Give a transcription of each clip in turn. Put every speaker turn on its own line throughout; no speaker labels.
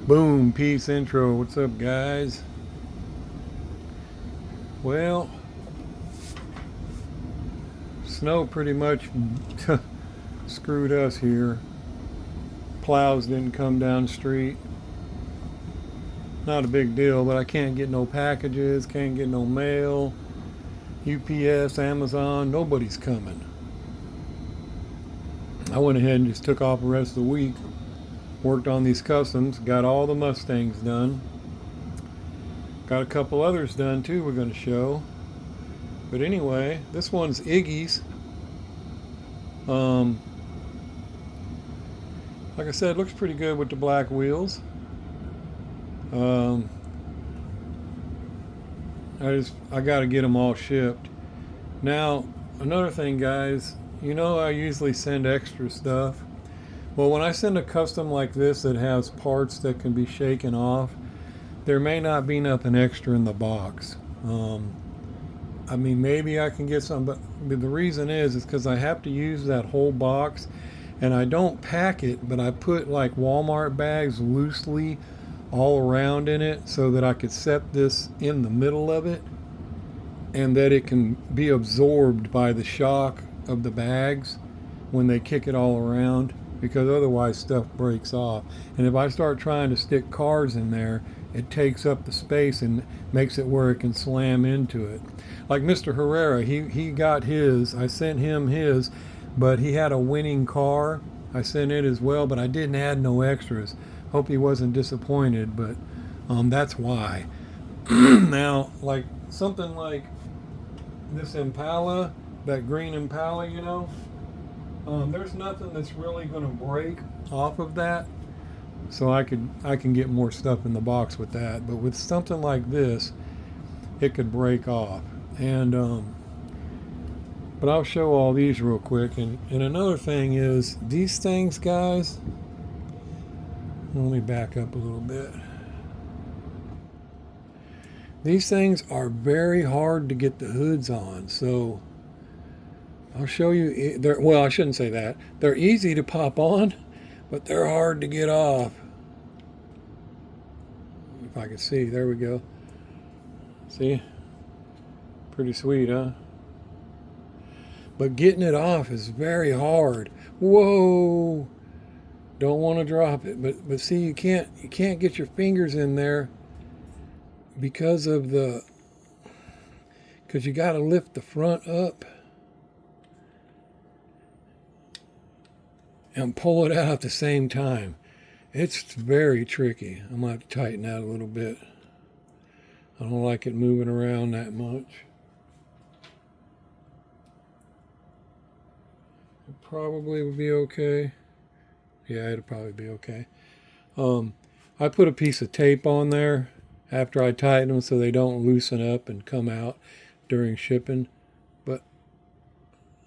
Boom, peace intro. What's up, guys? Well, snow pretty much screwed us here. Plows didn't come down the street. Not a big deal, but I can't get no packages, can't get no mail. UPS, Amazon, nobody's coming. I went ahead and just took off the rest of the week. Worked on these customs, got all the Mustangs done. Got a couple others done too we're going to show. But anyway, this one's Iggy's. Like I said, looks pretty good with the black wheels. I got to get them all shipped. Now, another thing, guys, I usually send extra stuff. Well, when I send a custom like this that has parts that can be shaken off, there may not be nothing extra in the box. Maybe I can get some, but the reason is because I have to use that whole box, and I don't pack it, but I put like Walmart bags loosely all around in it so that I could set this in the middle of it and that it can be absorbed by the shock of the bags when they kick it all around, because otherwise stuff breaks off. And if I start trying to stick cars in there, it takes up the space and makes it where it can slam into it. Like Mr. Herrera, he got his. I sent him his, but he had a winning car. I sent it as well, but I didn't add no extras. Hope he wasn't disappointed, but that's why. Now, like something like this Impala, that green Impala, there's nothing that's really going to break off of that. So I can get more stuff in the box with that. But with something like this, it could break off. And but I'll show all these real quick. And another thing is, these things, guys, let me back up a little bit. These things are very hard to get the hoods on. So I'll show you. Well, I shouldn't say that. They're easy to pop on, but they're hard to get off. If I can see, there we go. See? Pretty sweet, huh? But getting it off is very hard. Whoa! Don't want to drop it, but see, you can't get your fingers in there because you got to lift the front up and pull it out at the same time. It's very tricky. I'm going to have to tighten that a little bit. I don't like it moving around that much. It probably would be okay. Yeah, it'll probably be okay. I put a piece of tape on there after I tighten them so they don't loosen up and come out during shipping. But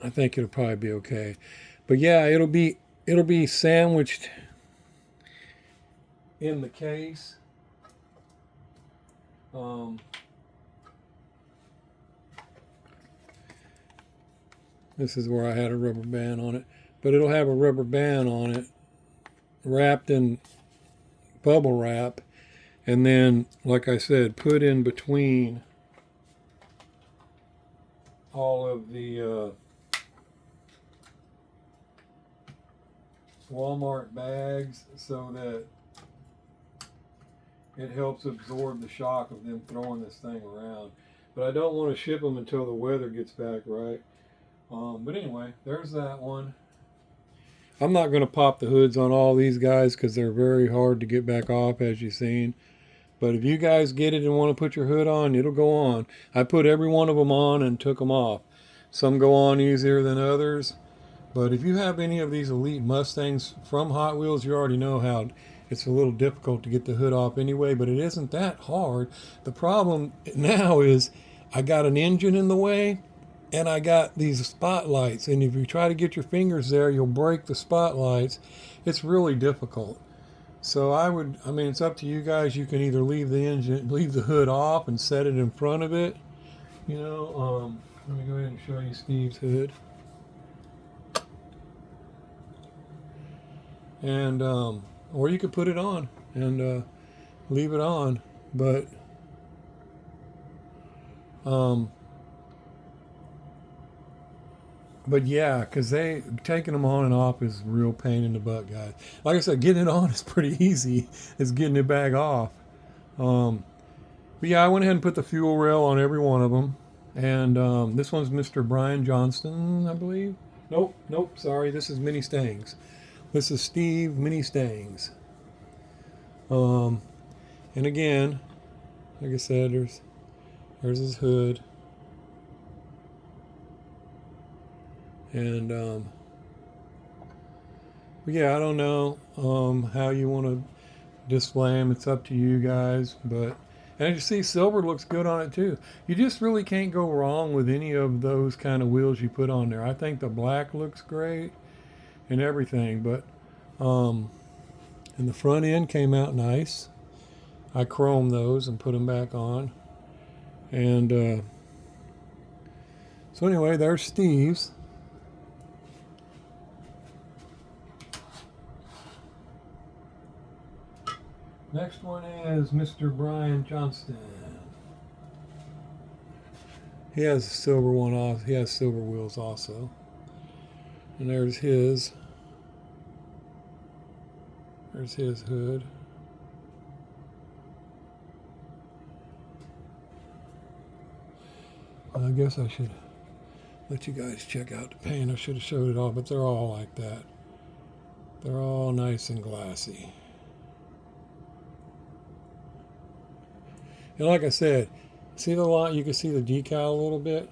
I think it'll probably be okay. But yeah, it'll be sandwiched in the case. This is where I had a rubber band on it, but it'll have a rubber band on it wrapped in bubble wrap, and then, like I said, put in between all of the Walmart bags so that it helps absorb the shock of them throwing this thing around. But I don't want to ship them until the weather gets back right. But anyway, there's that one. I'm not going to pop the hoods on all these guys because they're very hard to get back off, as you've seen. But if you guys get it and want to put your hood on, it'll go on. I put every one of them on and took them off. Some go on easier than others. But if you have any of these elite Mustangs from Hot Wheels, you already know how it's a little difficult to get the hood off anyway, but it isn't that hard. The problem now is I got an engine in the way and I got these spotlights. And if you try to get your fingers there, you'll break the spotlights. It's really difficult. So it's up to you guys. You can either leave the hood off and set it in front of it. Let me go ahead and show you Steve's hood. And or you could put it on and leave it on. But um, but yeah, because they taking them on and off is a real pain in the butt, guys. Like I said, getting it on is pretty easy. It's getting it back off. Um, but yeah, I went ahead and put the fuel rail on every one of them. And this one's Mr. Brian Johnston, I believe. Nope, sorry. This is Mini Stangs. This is Steve Mini Stangs. Um, and again, like I said, there's his hood. And but yeah, I don't know how you want to display them. It's up to you guys. But and you see, silver looks good on it too. You just really can't go wrong with any of those kind of wheels you put on there. I think the black looks great and everything. But and the front end came out nice. I chromed those and put them back on. And so anyway, there's Steve's. Next one is Mr. Brian Johnston. He has a silver one off. He has silver wheels also. And there's his. There's his hood. I guess I should let you guys check out the paint. I should have showed it all, but they're all like that. They're all nice and glassy. And like I said, see the line? You can see the decal a little bit.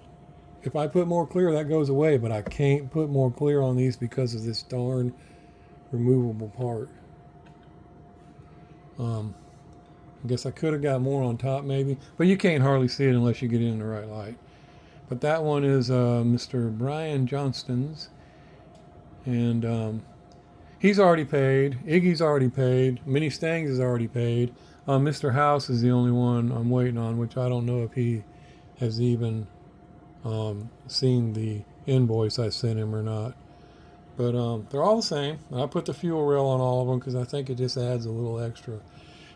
If I put more clear, that goes away, but I can't put more clear on these because of this darn removable part. I guess I could have got more on top maybe, but you can't hardly see it unless you get it in the right light. But that one is Mr. Brian Johnston's, and he's already paid. Iggy's already paid. Mini Stangs is already paid. Mr. House is the only one I'm waiting on, which I don't know if he has even seen the invoice I sent him or not. But they're all the same. I put the fuel rail on all of them because I think it just adds a little extra.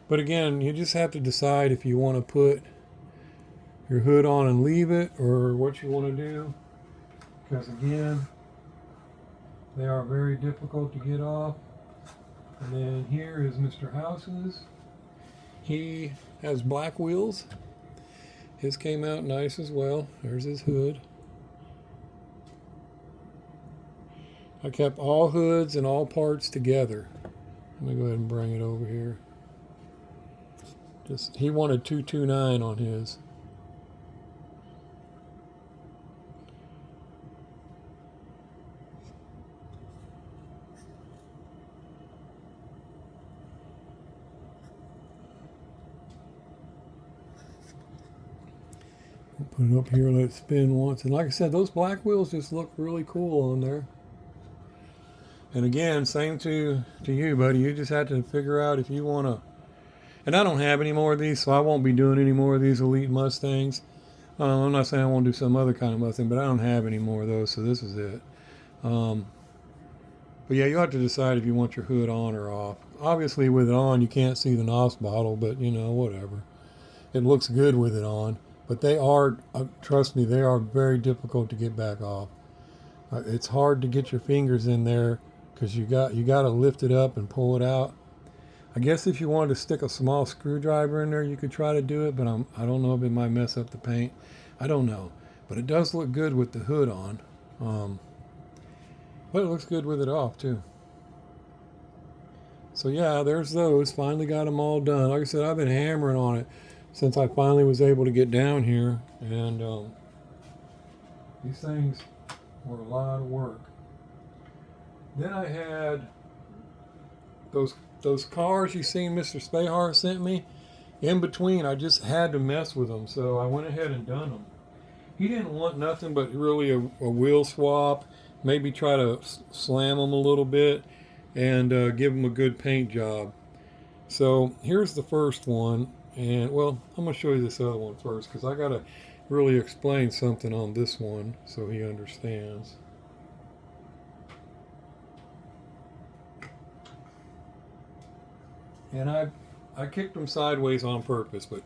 But again, you just have to decide if you want to put your hood on and leave it or what you want to do. Because again, they are very difficult to get off. And then here is Mr. House's. He has black wheels. His came out nice as well. There's his hood. I kept all hoods and all parts together. Let me go ahead and bring it over here. He wanted 229 on his. Put it up here, let it spin once. And like I said, those black wheels just look really cool on there. And again, same to you, buddy. You just have to figure out if you want to. And I don't have any more of these, so I won't be doing any more of these Elite Mustangs. I'm not saying I won't do some other kind of Mustang, but I don't have any more of those, so this is it. But yeah, you have to decide if you want your hood on or off. Obviously, with it on, you can't see the NOS bottle, but you know, whatever. It looks good with it on. But they are, trust me, they are very difficult to get back off. It's hard to get your fingers in there because you got to lift it up and pull it out. I guess if you wanted to stick a small screwdriver in there, you could try to do it, but I don't know if it might mess up the paint. I don't know. But it does look good with the hood on. But it looks good with it off, too. So yeah, there's those. Finally got them all done. Like I said, I've been hammering on it since I finally was able to get down here. And these things were a lot of work. Then I had those cars you seen Mr. Spahar sent me. In between, I just had to mess with them, so I went ahead and done them. He didn't want nothing but really a wheel swap, maybe try to slam them a little bit, and give them a good paint job. So here's the first one, and well, I'm going to show you this other one first, because I got to really explain something on this one so he understands. And I kicked them sideways on purpose, but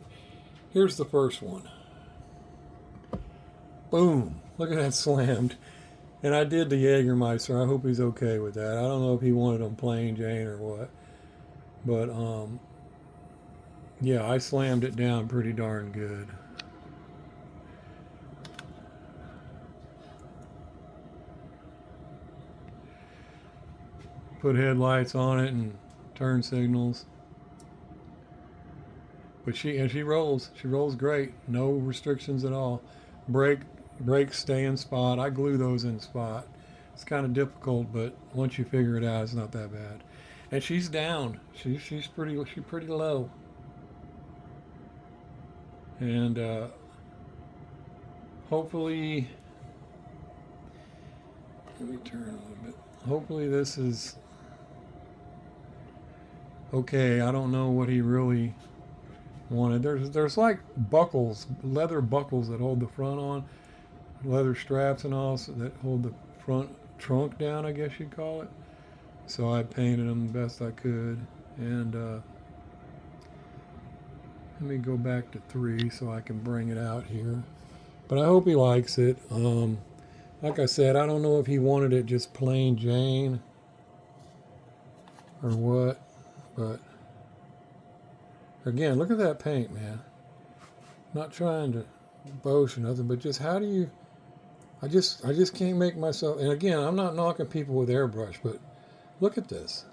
here's the first one. Boom. Look at that slammed. And I did the Jägermeister. I hope he's okay with that. I don't know if he wanted them plain Jane or what. But, yeah, I slammed it down pretty darn good. Put headlights on it and turn signals. But she rolls. She rolls great. No restrictions at all. Brakes stay in spot. I glue those in spot. It's kind of difficult, but once you figure it out, it's not that bad. And she's down. She's pretty low. And hopefully, let me turn a little bit. Hopefully this is okay. I don't know what he really wanted. There's like buckles, leather buckles that hold the front on, leather straps and all that hold the front trunk down, I guess you'd call it. So I painted them the best I could. And let me go back to 3 so I can bring it out here. But I hope he likes it. Like I said, I don't know if he wanted it just plain Jane or what, but again, look at that paint, man. Not trying to boast or nothing, but just how do you, I just can't make myself, and again, I'm not knocking people with airbrush, but look at this.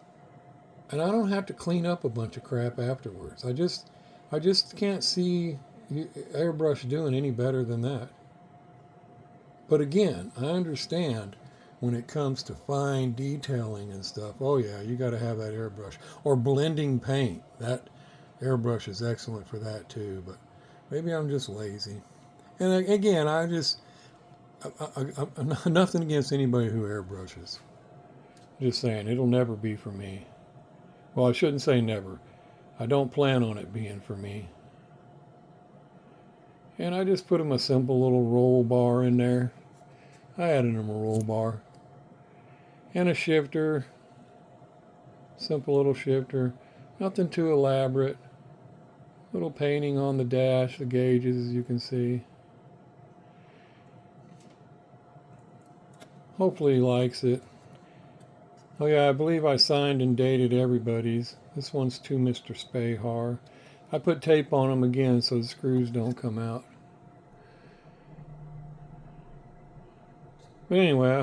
And I don't have to clean up a bunch of crap afterwards. I just can't see airbrush doing any better than that. But again, I understand when it comes to fine detailing and stuff, oh yeah, you got to have that airbrush. Or blending paint. That airbrush is excellent for that too, but maybe I'm just lazy. And again, I'm nothing against anybody who airbrushes. Just saying, it'll never be for me. Well, I shouldn't say never. I don't plan on it being for me. And I just put him a simple little roll bar in there. I added him a roll bar. And a shifter. Simple little shifter. Nothing too elaborate. Little painting on the dash, the gauges, as you can see. Hopefully he likes it. Oh yeah, I believe I signed and dated everybody's. This one's to Mr. Spahar. I put tape on them again so the screws don't come out. But anyway, I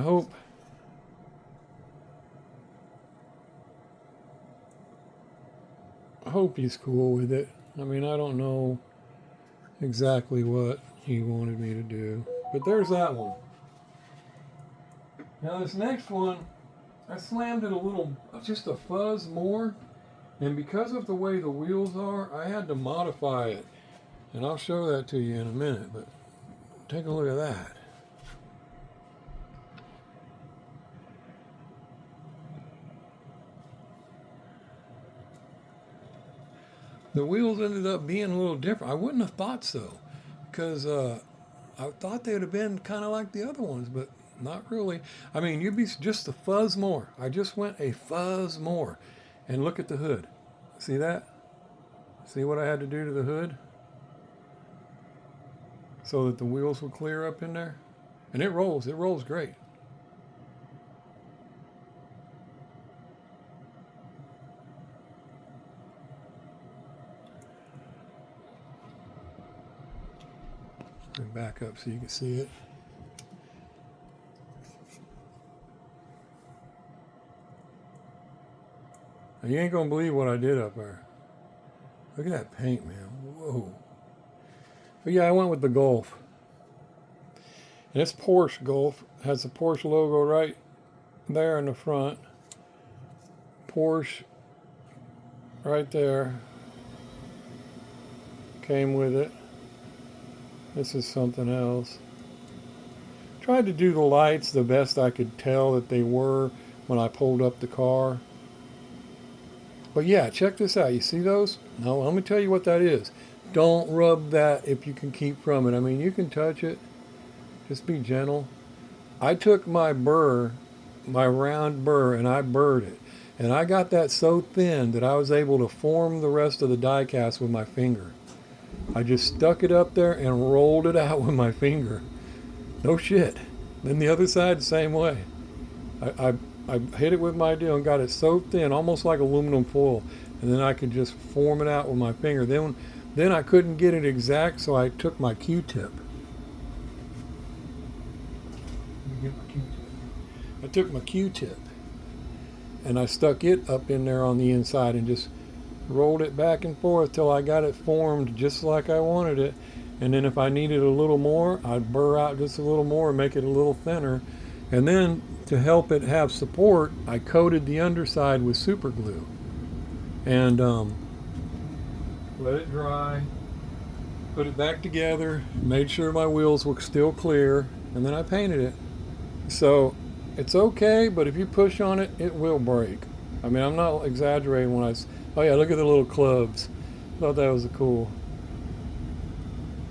hope he's cool with it. I mean, I don't know exactly what he wanted me to do. But there's that one. Now this next one, I slammed it a little, just a fuzz more. And because of the way the wheels are, I had to modify it. And I'll show that to you in a minute, but take a look at that. The wheels ended up being a little different. I wouldn't have thought so, because I thought they would have been kind of like the other ones, but not really. I mean, you'd be just a fuzz more. I just went a fuzz more. And look at the hood. See that? See what I had to do to the hood? So that the wheels will clear up in there. And it rolls great. Back up so you can see it. Now, you ain't gonna believe what I did up there. Look at that paint, man. Whoa. But yeah, I went with the Golf. And it's Porsche Golf. It has the Porsche logo right there in the front. Porsche right there. Came with it. This is something else. Tried to do the lights the best I could tell that they were when I pulled up the car. But yeah, check this out. You see those? Now, let me tell you what that is. Don't rub that if you can keep from it. I mean, you can touch it. Just be gentle. I took my burr, my round burr, and I burred it. And I got that so thin that I was able to form the rest of the die cast with my finger. I just stuck it up there and rolled it out with my finger. No shit. Then the other side, the same way. I hit it with my deal and got it so thin, almost like aluminum foil. And then I could just form it out with my finger. Then I couldn't get it exact, so I took my Q-tip. I took my Q-tip and I stuck it up in there on the inside and just rolled it back and forth till I got it formed just like I wanted it. And then if I needed a little more, I'd burr out just a little more and make it a little thinner. And then to help it have support, I coated the underside with super glue and let it dry, put it back together, made sure my wheels were still clear, and then I painted it. So it's okay, but if you push on it, it will break. I mean, I'm not exaggerating when oh yeah, look at the little clubs. I thought that was a cool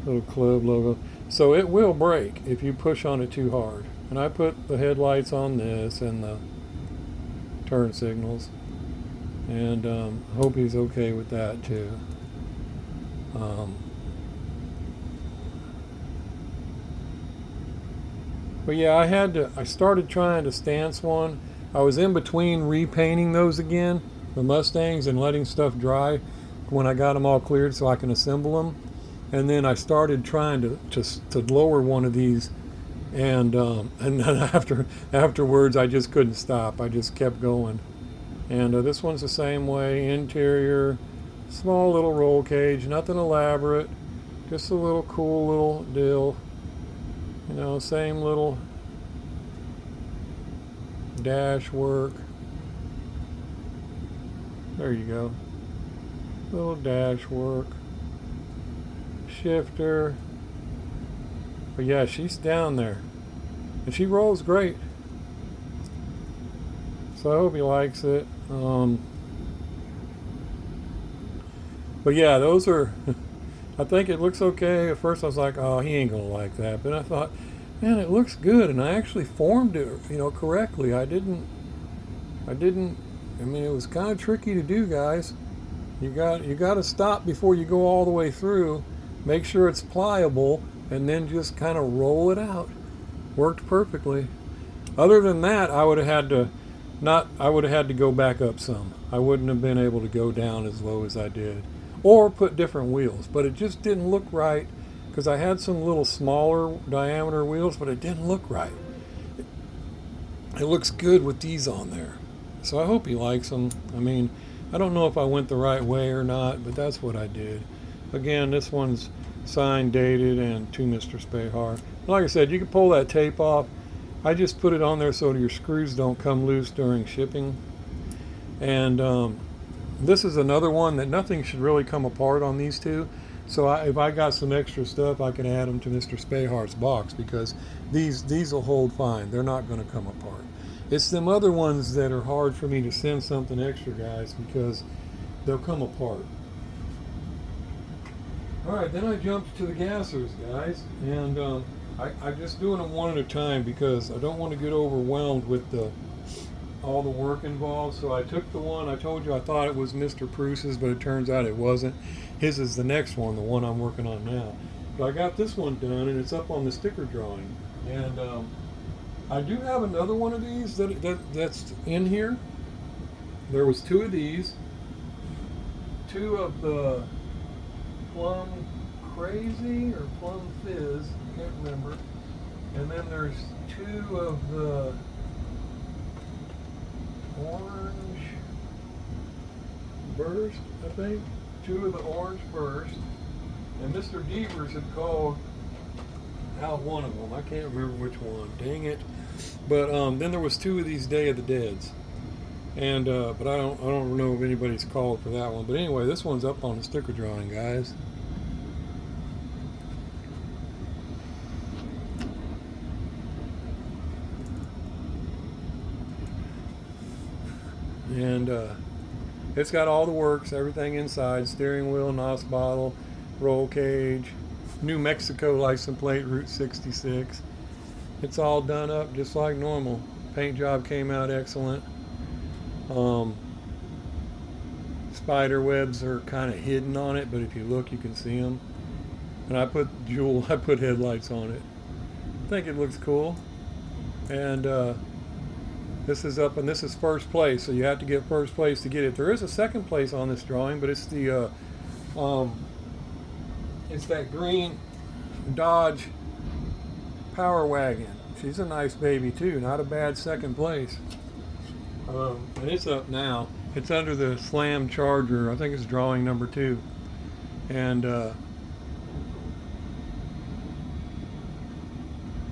little club logo. So it will break if you push on it too hard. And I put the headlights on this and the turn signals. And hope he's okay with that too. But yeah, I started trying to stance one. I was in between repainting those again, the Mustangs, and letting stuff dry when I got them all cleared so I can assemble them. And then I started trying to lower one of these, and then afterwards I just couldn't stop. I just kept going. And this one's the same way, interior, small little roll cage, nothing elaborate, just a little cool little deal. You know, same little dash work. There you go. Little dash work. Shifter. But yeah, she's down there. And she rolls great. So I hope he likes it. But yeah, those are, I think it looks okay. At first I was like, oh, he ain't gonna like that. But I thought, man, it looks good. And I actually formed it, correctly. I mean, it was kind of tricky to do, guys. You got to stop before you go all the way through. Make sure it's pliable, and then just kind of roll it out. Worked perfectly. Other than that, I would have had to go back up some. I wouldn't have been able to go down as low as I did, or put different wheels. But it just didn't look right because I had some little smaller diameter wheels, but it didn't look right. It looks good with these on there. So I hope he likes them. I mean, I don't know if I went the right way or not, but that's what I did. Again, this one's signed, dated, and to Mr. Spahar. Like I said, you can pull that tape off. I just put it on there so your screws don't come loose during shipping. And this is another one that nothing should really come apart on these two. So if I got some extra stuff, I can add them to Mr. Spahar's box because these will hold fine. They're not going to come apart. It's them other ones that are hard for me to send something extra, guys, because they'll come apart. Alright, then I jumped to the gassers, guys, and I'm just doing them one at a time because I don't want to get overwhelmed with all the work involved. So I took the one, I told you I thought it was Mr. Pruce's, but it turns out it wasn't. His is the next one, the one I'm working on now. But I got this one done, and it's up on the sticker drawing. And I do have another one of these that's in here. There was two of these, two of the Plum Crazy or Plum Fizz, I can't remember. And then there's two of the Orange Burst, I think. Two of the Orange Burst. And Mr. Devers had called out one of them. I can't remember which one. Dang it. But then there was two of these Day of the Deads. And but I don't know if anybody's called for that one. But anyway, this one's up on the sticker drawing, guys. And it's got all the works, everything inside, steering wheel, NOS bottle, roll cage, New Mexico license plate, Route 66. It's all done up just like normal. Paint job came out excellent. Um, spider webs are kind of hidden on it, but if you look, you can see them. And I put I put headlights on it. I think it looks cool. And this is up, and this is first place, so you have to get first place to get it. There is a second place on this drawing, but it's the it's that green Dodge Power Wagon. She's a nice baby too. Not a bad second place. And it's up now. It's under the Slam Charger. I think it's drawing number 2. And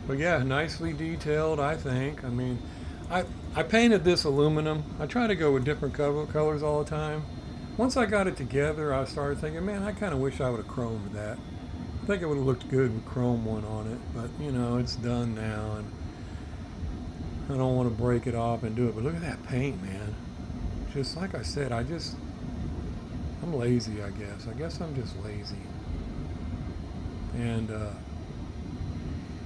but yeah, nicely detailed, I think. I mean, I painted this aluminum. I try to go with different colors all the time. Once I got it together, I started thinking, man, I kind of wish I would have chromed that. I think it would have looked good with chrome one on it, but you know, it's done now, and I don't want to break it off and do it. But look at that paint, man. Just like I said, I'm lazy, I guess. I guess I'm just lazy. And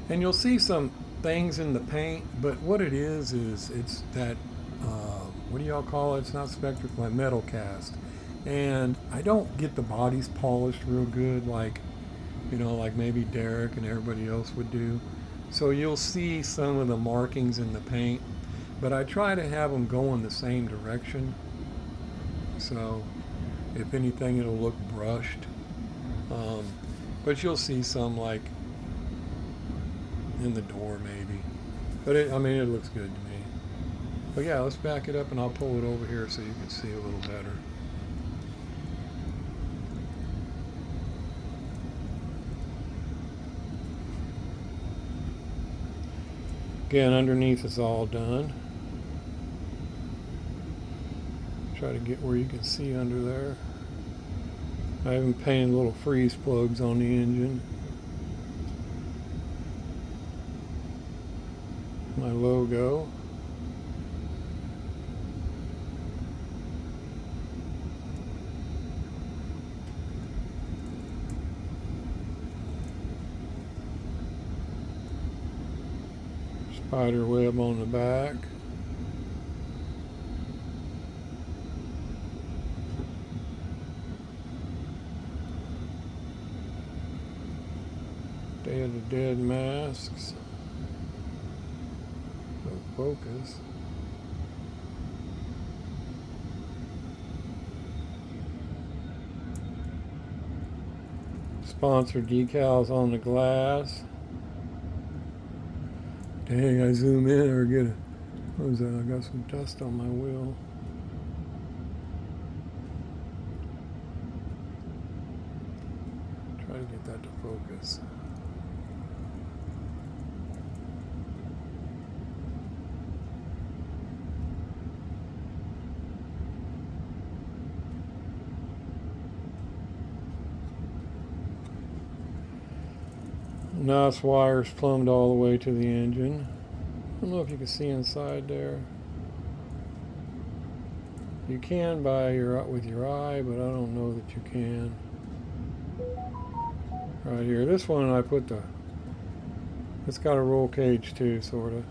you'll see some things in the paint, but what it is it's that, what do y'all call it? It's not spectric, like metal cast. And I don't get the bodies polished real good, like, you know, like maybe Derek and everybody else would do. So you'll see some of the markings in the paint, but I try to have them go in the same direction. So if anything, it'll look brushed. But you'll see some like in the door maybe. But I mean, it looks good to me. But yeah, let's back it up and I'll pull it over here so you can see a little better. Again, underneath is all done. Try to get where you can see under there. I even painted little freeze plugs on the engine. My logo. Spider web on the back. Day of the Dead masks. No focus. Sponsor decals on the glass. Dang, I zoom in or get a, what was that? I got some dust on my wheel. Try to get that to focus. NOS wires plumbed all the way to the engine. I don't know if you can see inside there. You can with your eye, but I don't know that you can. Right here, this one I put it's got a roll cage too, sort of.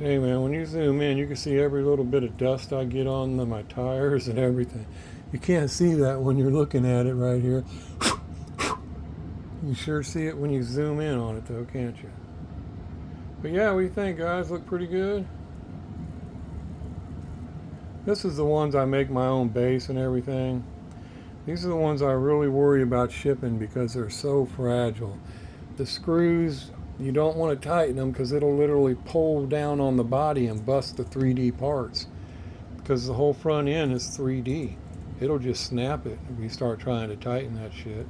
Hey man, when you zoom in, you can see every little bit of dust I get on my tires and everything. You can't see that when you're looking at it right here. You sure see it when you zoom in on it though, can't you? But yeah, what do you think, guys? Look pretty good? This is the ones I make my own base and everything. These are the ones I really worry about shipping because they're so fragile. The screws, you don't want to tighten them because it'll literally pull down on the body and bust the 3D parts. Because the whole front end is 3D. It'll just snap it if you start trying to tighten that shit.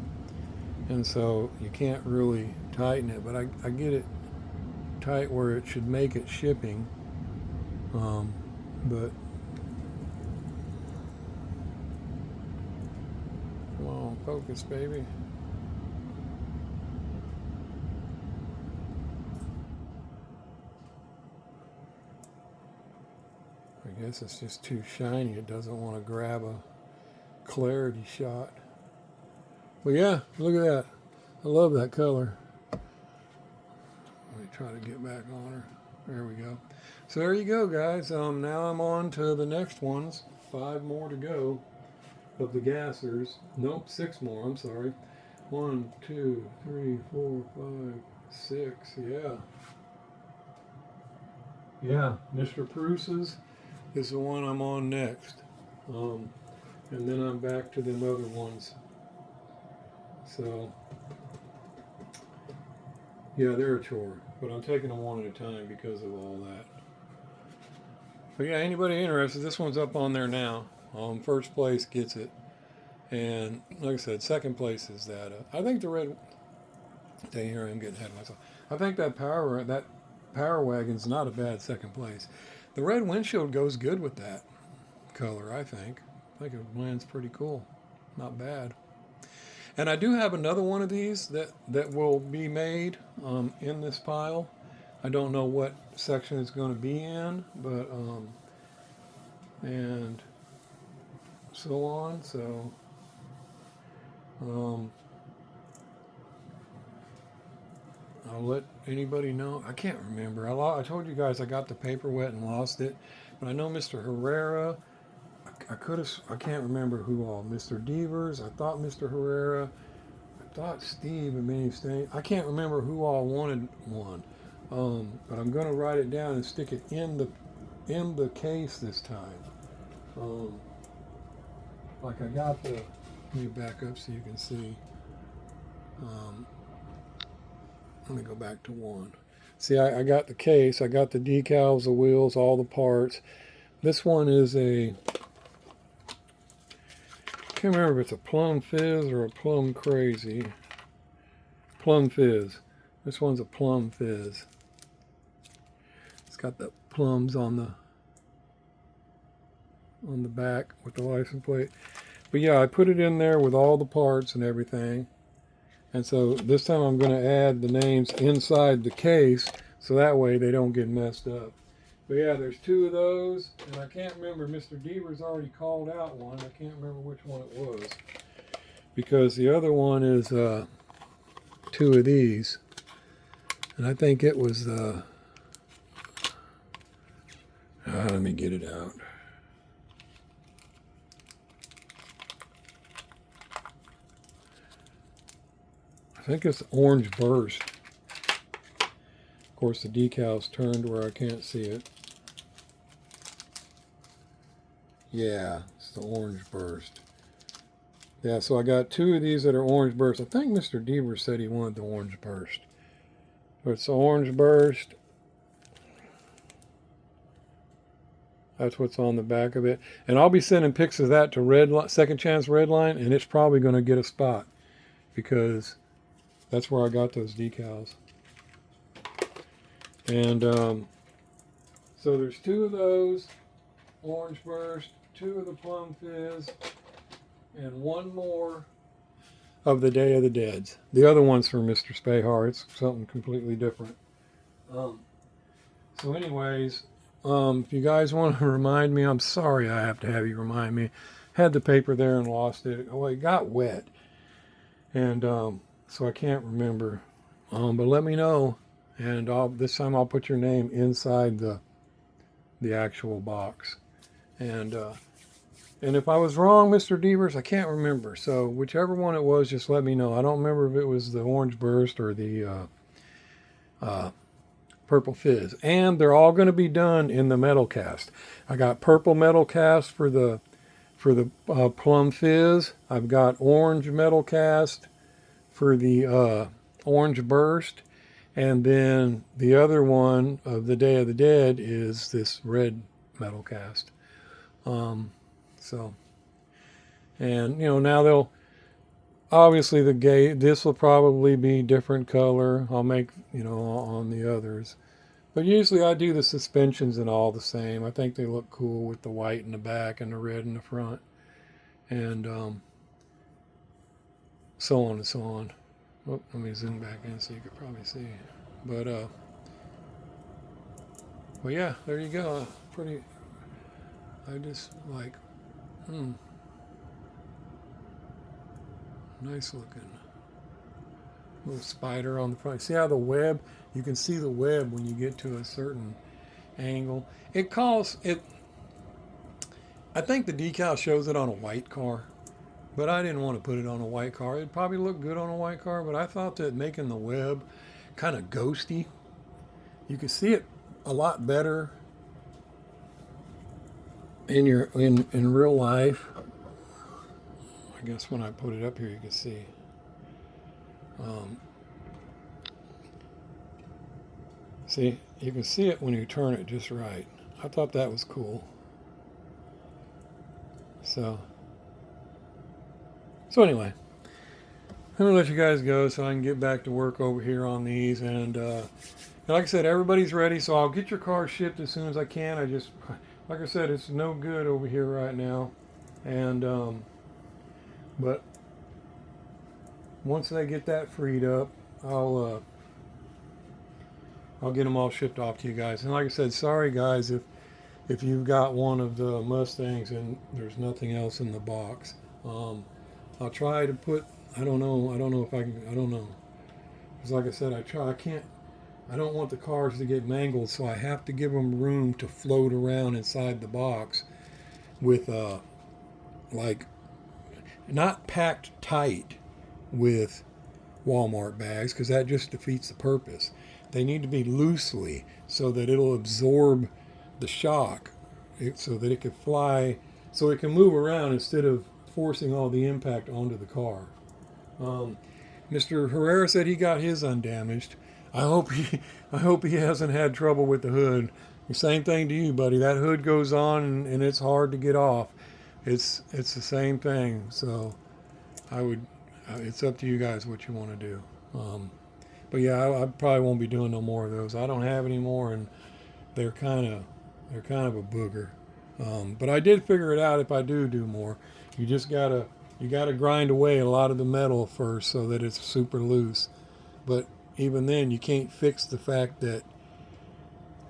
And so you can't really tighten it, but I get it tight where it should make it shipping. But come on, focus, baby. I guess it's just too shiny. It doesn't want to grab clarity shot. But yeah, look at that. I love that color. Let me try to get back on her. There we go. So there you go, guys. Now I'm on to the next ones. 5 more to go of the gassers. Nope, 6 more. I'm sorry. 1, 2, 3, 4, 5, 6. Yeah. Yeah, Mr. Pruse's is the one I'm on next. And then I'm back to them other ones. So, yeah, they're a chore. But I'm taking them one at a time because of all that. But yeah, anybody interested, this one's up on there now. First place gets it. And like I said, second place is that. I think the red... Dang, here I am getting ahead of myself. I think that Power Wagon's not a bad second place. The red windshield goes good with that color, I think. I think it blends pretty cool. Not bad. And I do have another one of these that will be made in this pile. I don't know what section it's going to be in, but and so on. So I'll let anybody know. I can't remember. I told you guys I got the paper wet and lost it, but I know Mr. Herrera. I can't remember who all. Mr. Devers. I thought Mr. Herrera. I thought Steve and Mini Stain. I can't remember who all wanted one. But I'm going to write it down and stick it in the case this time. Like I got the. Let me back up so you can see. Let me go back to one. See, I got the case. I got the decals, the wheels, all the parts. This one is a. I can't remember if it's a Plum Fizz or a Plum Crazy. Plum Fizz. This one's a Plum Fizz. It's got the plums on the back with the license plate. But yeah, I put it in there with all the parts and everything. And so this time I'm going to add the names inside the case so that way they don't get messed up. But yeah, there's 2 of those, and I can't remember. Mr. Devers already called out one. I can't remember which one it was. Because the other one is 2 of these. And I think it was let me get it out. I think it's Orange Burst. Of course, the decal's turned where I can't see it. Yeah, it's the Orange Burst. Yeah, so I got 2 of these that are Orange Burst. I think Mr. Devers said he wanted the Orange Burst. But it's the Orange Burst. That's what's on the back of it. And I'll be sending pics of that to Second Chance Redline, and it's probably going to get a spot because that's where I got those decals. And so there's 2 of those, Orange Burst, 2 of the Plum Fizz, and 1 more of the Day of the Deads. The other one's for Mr. Spahar. It's something completely different. So anyways, if you guys want to remind me, I'm sorry I have to have you remind me. Had the paper there and lost it. Oh, it got wet. And so I can't remember. But let me know. And this time I'll put your name inside the actual box. And if I was wrong, Mr. Devers, I can't remember. So whichever one it was, just let me know. I don't remember if it was the Orange Burst or the Purple Fizz. And they're all going to be done in the metal cast. I got purple metal cast for the Plum Fizz. I've got orange metal cast for the Orange Burst. And then the other one of the Day of the Dead is this red metal cast. And now they'll obviously this will probably be different color. I'll make on the others, but usually I do the suspensions and all the same. I think they look cool with the white in the back and the red in the front, and so on and so on. Oh, let me zoom back in so you could probably see. But well, yeah, there you go. I just like, Nice looking. Little spider on the front. See how the web, you can see the web when you get to a certain angle. It calls it, I think the decal shows it on a white car, but I didn't want to put it on a white car. It'd probably look good on a white car, but I thought that making the web kind of ghosty, you can see it a lot better in your in real life. I guess when I put it up here, you can see. See, you can see it when you turn it just right. I thought that was cool. So anyway, I'm gonna let you guys go so I can get back to work over here on these. And like I said, everybody's ready, so I'll get your car shipped as soon as I can. I just, like I said, it's no good over here right now. And but once they get that freed up, I'll get them all shipped off to you guys. And like I said, sorry guys if you've got one of the Mustangs and there's nothing else in the box. I'll try to put, I don't know if I can, I don't know. Because like I said, I don't want the cars to get mangled, so I have to give them room to float around inside the box with, like, not packed tight with Walmart bags, because that just defeats the purpose. They need to be loosely so that it'll absorb the shock, so that it can fly, so it can move around instead of forcing all the impact onto the car. Mr. Herrera said he got his undamaged. I hope he hasn't had trouble with the hood. The same thing to you, buddy. That hood goes on and it's hard to get off. It's the same thing. So it's up to you guys what you want to do. But yeah, I probably won't be doing no more of those. I don't have any more, and they're kind of a booger. But I did figure it out. If I do more, you gotta grind away a lot of the metal first so that it's super loose. But even then, you can't fix the fact that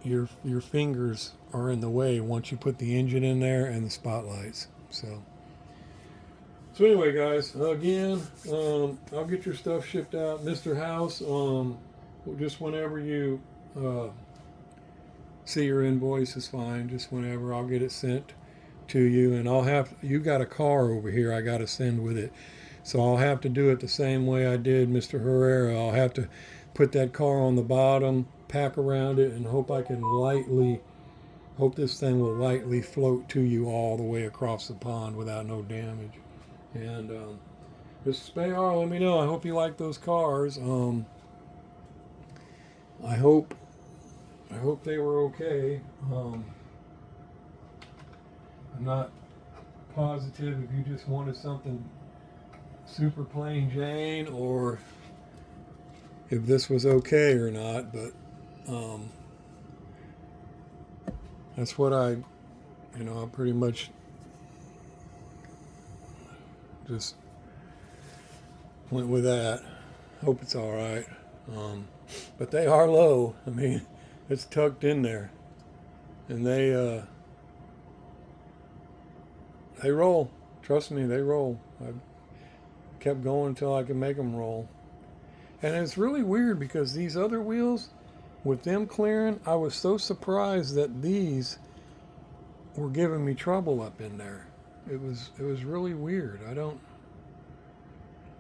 your fingers are in the way once you put the engine in there and the spotlights. So anyway, guys, again, I'll get your stuff shipped out. Mr. House, just whenever you see your invoice is fine. Just whenever, I'll get it sent to you. And you got a car over here I got to send with it. So I'll have to do it the same way I did Mr. Herrera. I'll have to put that car on the bottom, pack around it, and hope this thing will lightly float to you all the way across the pond without no damage. And Mr. Spayar, let me know. I hope you like those cars. I hope they were okay. I'm not positive if you just wanted something super plain Jane or if this was okay or not, but that's what I pretty much just went with that. Hope it's all right. But they are low. I mean, it's tucked in there, and they roll. Trust me, they roll. I kept going until I could make them roll. And it's really weird because these other wheels, with them clearing, I was so surprised that these were giving me trouble up in there. It was really weird.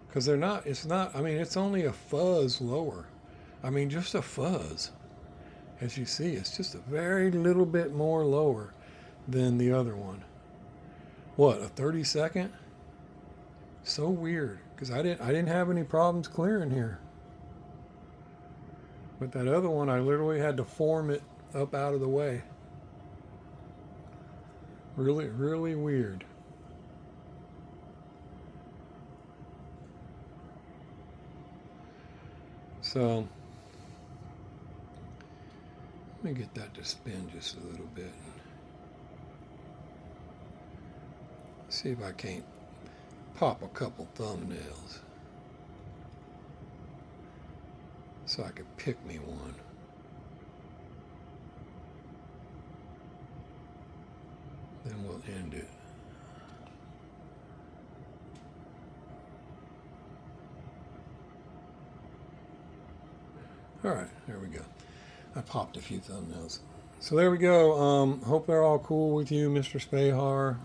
Because it's only a fuzz lower. I mean, just a fuzz. As you see, it's just a very little bit more lower than the other one. What, a 32nd? So weird, because I didn't have any problems clearing here. But that other one, I literally had to form it up out of the way. Really, really weird. So, let me get that to spin just a little bit. See if I can't pop a couple thumbnails so I could pick me one. Then we'll end it. All right, there we go. I popped a few thumbnails. So there we go. Hope they're all cool with you, Mr. Spahar.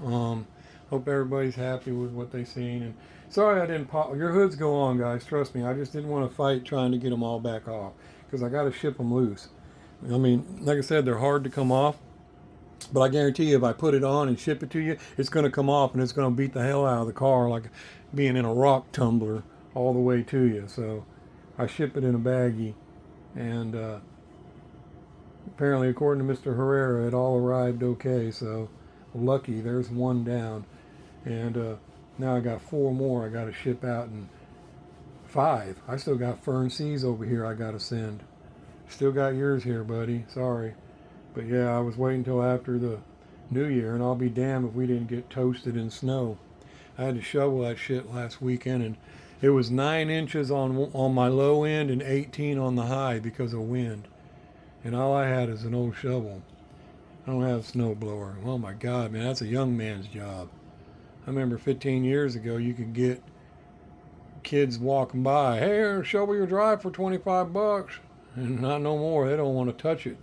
Hope everybody's happy with what they seen. And sorry I didn't pop. Your hoods go on, guys. Trust me. I just didn't want to fight trying to get them all back off because I got to ship them loose. I mean, like I said, they're hard to come off. But I guarantee you, if I put it on and ship it to you, it's going to come off and it's going to beat the hell out of the car like being in a rock tumbler all the way to you. So I ship it in a baggie. And apparently, according to Mr. Herrera, it all arrived okay. So lucky, there's one down. And now I got 4 more I got to ship out, and 5. I still got Fern Seas over here I got to send. Still got yours here, buddy. Sorry. But yeah, I was waiting until after the New Year, and I'll be damned if we didn't get toasted in snow. I had to shovel that shit last weekend, and it was 9 inches on my low end and 18 on the high because of wind. And all I had is an old shovel. I don't have a snow blower. Oh my God, man, that's a young man's job. I remember 15 years ago, you could get kids walking by, hey, shovel your drive for $25. And not no more. They don't want to touch it.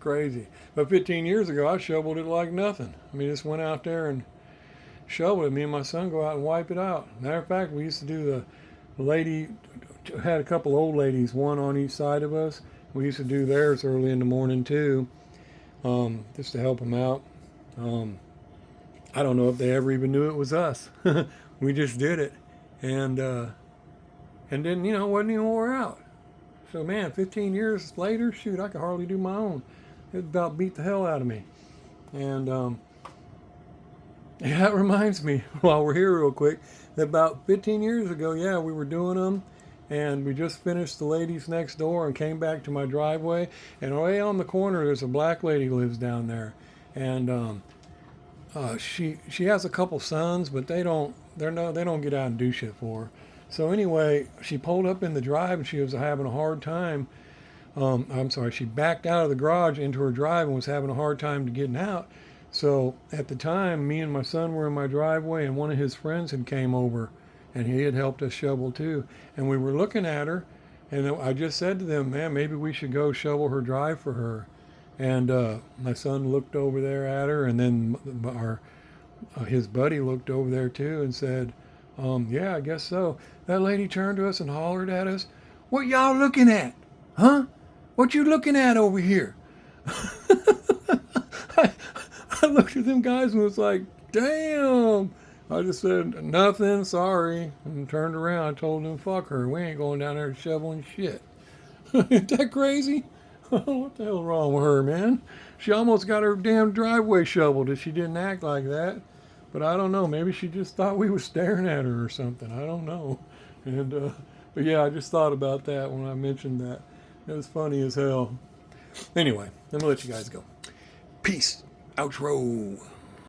Crazy. But 15 years ago, I shoveled it like nothing. I mean, just went out there and shoveled it. Me and my son go out and wipe it out. Matter of fact, we used to do the lady, had a couple old ladies, one on each side of us. We used to do theirs early in the morning too, just to help them out. I don't know if they ever even knew it was us. We just did it. And then, it wasn't even wore out. So, man, 15 years later, shoot, I could hardly do my own. It about beat the hell out of me. And yeah, that reminds me, while we're here real quick, that about 15 years ago, yeah, we were doing them. And we just finished the ladies next door and came back to my driveway. And way on the corner, there's a black lady who lives down there. And she has a couple sons, but they don't get out and do shit for her. So anyway, she pulled up in the drive and she was having a hard time. She backed out of the garage into her drive and was having a hard time getting out. So at the time, me and my son were in my driveway and one of his friends had came over and he had helped us shovel too. And we were looking at her and I just said to them, man, maybe we should go shovel her drive for her. And my son looked over there at her, and then his buddy looked over there too and said, yeah, I guess so. That lady turned to us and hollered at us, what y'all looking at? Huh? What you looking at over here? I looked at them guys and was like, damn. I just said, nothing, sorry, and turned around. I told them, fuck her. We ain't going down there shoveling shit. Isn't that crazy? What the hell wrong with her, man? She almost got her damn driveway shoveled if she didn't act like that. But I don't know. Maybe she just thought we were staring at her or something. I don't know. And but yeah, I just thought about that when I mentioned that. It was funny as hell. Anyway, I'm going to let you guys go. Peace. Outro.